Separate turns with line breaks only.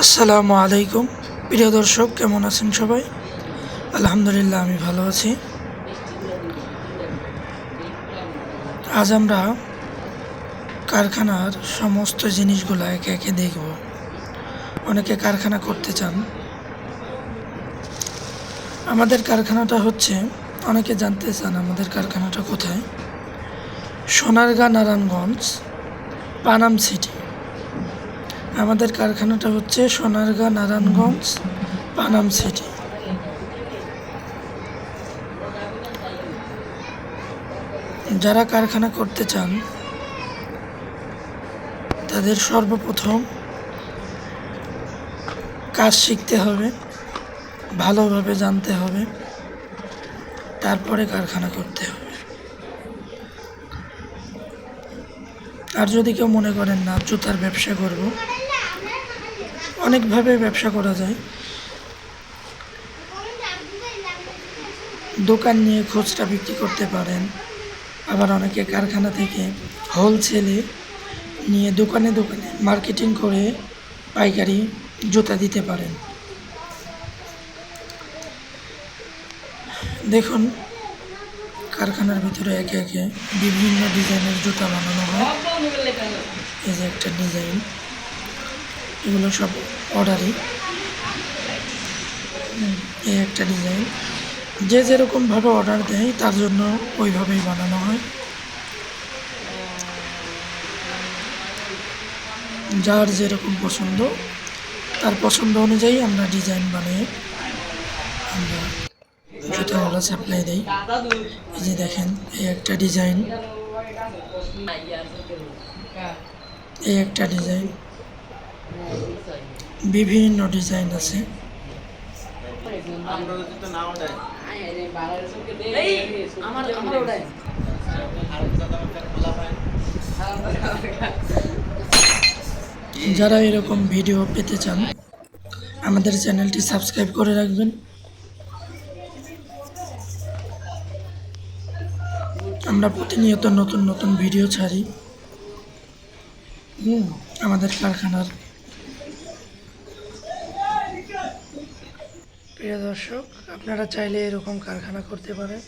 আসসালামু আলাইকুম প্রিয় দর্শক, কেমন আছেন সবাই? আলহামদুলিল্লাহ, আমি ভালো আছি। আজ আমরা কারখানার সমস্ত জিনিসগুলো একে একে দেখব। অনেকে কারখানা করতে চান। আমাদের কারখানাটা হচ্ছে, অনেকে জানতে চান আমাদের কারখানাটা কোথায়। সোনারগাঁ, নারায়ণগঞ্জ, পানাম সিটি। আমাদের কারখানাটা হচ্ছে সোনারগাঁ, নারায়ণগঞ্জ, পানাম সিটি। যারা কারখানা করতে চান তাদের সর্বপ্রথম কাজ শিখতে হবে, ভালোভাবে জানতে হবে, তারপরে কারখানা করতে হবে। আর যদি কেউ মনে করেন না জুতার ব্যবসা করব, অনেকভাবে ব্যবসা করা যায়। দোকান নিয়ে খুচরা বিক্রি করতে পারেন, আবার অনেকে কারখানা থেকে হোলসেলে নিয়ে দোকানে দোকানে মার্কেটিং করে পাইকারি জুতা দিতে পারেন। দেখুন, কারখানার ভিতরে একে একে বিভিন্ন ডিজাইনের জুতা বানানো হয়। এই যে একটা ডিজাইন, এগুলো সব অর্ডারই। এই একটা ডিজাইন, যে যেরকমভাবে অর্ডার দেয় তার জন্য ওইভাবেই বানানো হয়। যার যেরকম পছন্দ তার পছন্দ অনুযায়ী আমরা ডিজাইন বানিয়ে আমরা জুতাগুলো সাপ্লাই দিই। এই যে দেখেন, এই একটা ডিজাইন, এই একটা ডিজাইন, বিভিন্ন ডিজাইন আছে। যারা এরকম ভিডিও পেতে চান আমাদের চ্যানেলটি সাবস্ক্রাইব করে রাখবেন। আমরা প্রতিনিয়ত নতুন নতুন ভিডিও ছাড়ি আমাদের কারখানার। প্রিয় দর্শক, আপনারা চাইলে এরকম কারখানা করতে পারেন।